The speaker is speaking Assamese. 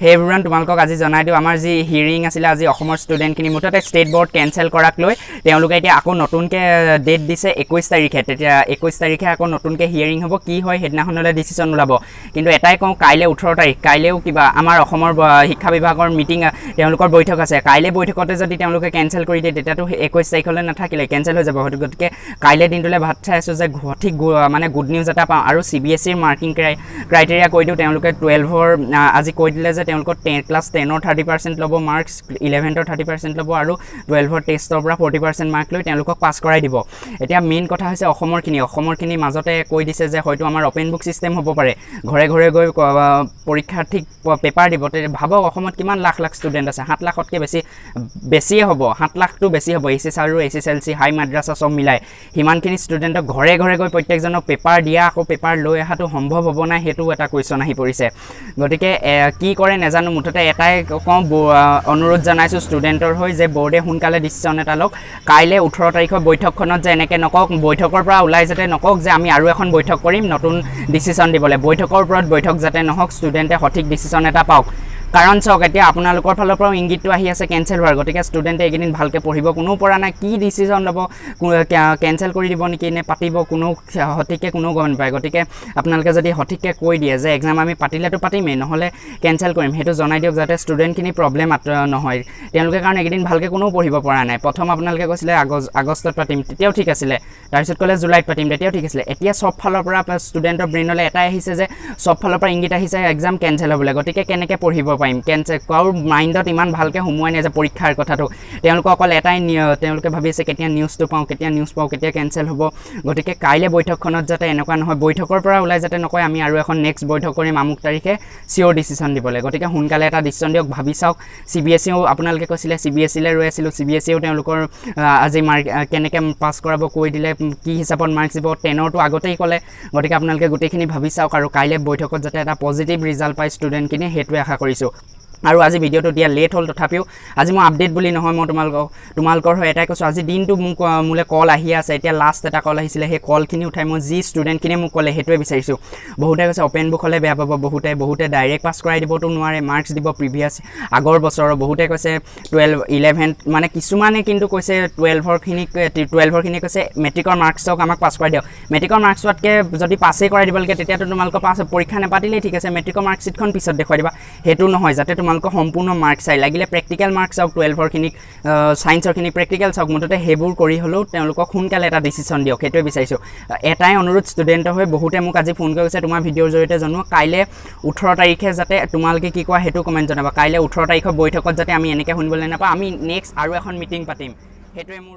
Hey everyone, তোমালোকক আজি জনাই দিও আমাৰ যি হিয়াৰিং আছিল আজি অসমৰ ষ্টুডেন্টখিনি মুঠতে ষ্টেট বোৰ্ড কেনসেল কৰাক লৈ তেওঁলোকে এতিয়া আকৌ নতুনকে ডেট দিছে 21 তাৰিখে তেতিয়া 21 তাৰিখে আকৌ নতুনকে হিয়াৰিং হ'ব কি হয় হেডনাখনলে ডিসিশন ওলাব কিন্তু এটাই কওঁ কাইলে 18 তাৰিখ কাইলেও কিবা আমাৰ অসমৰ শিক্ষা বিভাগৰ মিটিং তেওঁলোকৰ বৈঠক আছে কাইলে বৈঠকতে যদি তেওঁলোকে কেনসেল কৰি দিয়ে তেতিয়াতো 21 তাৰিখলৈ নাথাকিলে কেনসেল হৈ যাব গতিকে কাইলে দিনটোলে ভাত চাই আছো যে ঠিক মানে গুড নিউজ এটা পাওঁ আৰু CBSE মাৰ্কিং ক্ৰাইটেৰিয়া কৈ দিও তেওঁলোকে 12 আজি কৈ দিলে যে তেওঁলোকৰ 10 ক্লাছ 10 or 30% লব মাৰ্কস 11 or 30% লব আৰু 12 টেষ্টৰ পৰা 40% মাৰ্ক লৈ তেওঁলোকক পাস কৰাই দিব এতিয়া মেইন কথা হৈছে অসমৰখিনি মাজতে কৈ দিছে যে হয়তো আমাৰ ওপেন বুক সিস্টেম হ'ব পাৰে ঘৰে ঘৰে গৈ পৰীক্ষাৰ্থীক পেপাৰ দিব ভাবক অসমত কিমান লাখ লাখ ষ্টুডেন্ট আছে 7 লাখতকৈ বেছিয়ে হ'ব 7 লাখটো বেছি হ'ব এসএস আৰু Hslc হাই মাদ্ৰাছা সব মিলাই হিমানখিনি ষ্টুডেন্টক ঘৰে ঘৰে গৈ প্ৰত্যেকজনক পেপাৰ দিয়া আকৌ পেপাৰ লৈ আহাটো সম্ভৱ হ'ব না হেতু এটা কোৱেশ্চন আহি পৰিছে গতিকে কি কৰে নেজানো মুঠতে এটাই কম অনুৰোধ জনাইছো ষ্টুডেন্টৰ হৈ যে বোৰ্ডে হুনকালে ডিসিশন এটা লওক কাইলে 18 তাৰিখৰ বৈঠকখনত যে এনেকে নকক বৈঠকৰ পৰা ওলাই যাতে নকক যে আমি আৰু এখন বৈঠক কৰিম নতুন ডিসিশন দিবলে বৈঠকৰ ওপৰত বৈঠক যাতে নহক ষ্টুডেন্টে সঠিক ডিসিশন এটা পাওক কাৰণ চাওক এতিয়া আপোনালোকৰ ফালৰ পৰা ইংগিতটো আহি আছে কেনসেল হোৱাৰ গতিকে ষ্টুডেন্টে এদিন ভালকে পঢ়িব কোনো পৰা নাই কি ডিসিশন লব কেনসেল কৰি দিব নেকি নে পাতিব কোনো সঠিককে কোনো গম পায় গতিকে আপোনালোকে যদি সঠিককে কৈ দিয়ে যে এক্সাম আমি পাতিলেতো পাতিমেই নহলে কেনসেল কৰিম হেতু জনাই দিয়ক যাতে ষ্টুডেন্টখিনি প্ৰবলেম নহয় তেওঁলোকে কাৰণ এদিন ভালকে কোনো পঢ়িব পৰা নাই প্ৰথম আপোনালোকে কৈছিলে আগষ্টত পাতিম তেতিয়াও ঠিক আছিল তাৰপিছত কলে জুলাইত পাতিম তেতিয়াও ঠিক আছিল এতিয়া সব ফালৰ পৰা ষ্টুডেন্টৰ ব্ৰেইনলে এটাই আহিছে যে সব ফালৰ পৰা ইংগিত আহিছে এক্সাম কেনসেল হ'বলে গতিকে কেনেকে পঢ়িব পাইম কেনসেল কাউৰ মাইন্ডত ইমান ভালকে হুমুৱাই নাই যে পৰীক্ষাৰ কথাটো তেওঁলোকে অকল এটাই তেওঁলোকে ভাবিছে কেতিয়া নিউজটো পাওঁ কেতিয়া কেনসেল হ'ব গতিকে কাইলে বৈঠকখনত যাতে এনেকুৱা নহয় বৈঠকৰ পৰা ওলাই যাতে নকয় আমি আৰু এখন নেক্সট বৈঠক কৰিম আমুক তাৰিখে সিওৰ ডিসিশন দিবলে গতিকে হুনকালে এটা ডিসিশন দিয়ক ভাবি চাওক CBSEও আপোনালোকে কৈছিলে CBSE লে ৰৈ আছিল CBSEও তেওঁলোকৰ আজি কেনেকে পাস কৰাব কৈ দিলে কি হিচাপত মাৰ্কস দিব 10 টো আগতেই ক'লে গতিকে আপোনালোকে গোটেইখিনি ভাবি চাওক আৰু কাইলে বৈঠকত যাতে এটা পজিটিভ ৰিজাল্ট পায় ষ্টুডেন্টখিনি হেতুৱে আশা কৰিছো আৰু আজি ভিডিওটো দিয়া লেট হল তথাপিও আজি মই আপডেট বুলি নহয় মই তোমালোকৰ হৈ এটাই কৈছো আজি দিনটো মুলে কল আহি আছে এতিয়া লাষ্ট এটা কল আহিছিলে হে কলখিনি উঠাই মই যি ষ্টুডেন্টখিনি মোক কলে হেতুৱে বিচাৰিছো বহুতে কৈছে ওপেন বুক হলে বেয়া পাব বহুতে ডাইৰেক্ট পাস কৰাই দিবটো নোৱাৰে মাৰ্কস দিব প্ৰিভিয়াস আগৰ বছৰৰ বহুতে কৈছে 12 11 মানে কিছুমানে কিন্তু কৈছে 12 খিনি কৈছে মেট্ৰিকৰ মাৰ্কসক আমাক পাস কৰাই দিয়ক মেট্ৰিকৰ মাৰ্কসতকে যদি পাসে কৰাই দিবলকে তেতিয়াতো তোমালোকৰ পাস পৰীক্ষা নেপাতিলেই ঠিক আছে মেট্ৰিকৰ মাৰ্কসিটখন পিছত দেখুৱাই দিবা হেতু নহয় যাতে তোমালোকৰ সম্পূৰ্ণ মাৰ্কস চাই লাগিলে প্ৰেক্টিক্যাল মাৰ্কস আউট 12 খিনি সায়েন্সৰ খিনি প্ৰেক্টিক্যাল চাওক মুঠতে হেবুৰ কৰি হলেও তেওঁলোকক সোনকালে এটা ডিসিশন দিয়ক হেতুৱে বিচাৰিছো এটাই অনুৰোধ ষ্টুডেন্টৰ হৈ বহুতে মোক আজি ফোন কৰিছে তোমাৰ ভিডিওৰ জৰিয়তে জনোৱা কাইলে 18 তাৰিখে যাতে তোমালোকে কি কোৱা হেতু কমেন্ট জনাবা কাইলে 18 তাৰিখৰ বৈঠকত যাতে আমি এনেকে শুনিবলৈ নাপা আমি নেক্সট আৰু এখন মিটিং পাতিম হেতুৱে মোৰ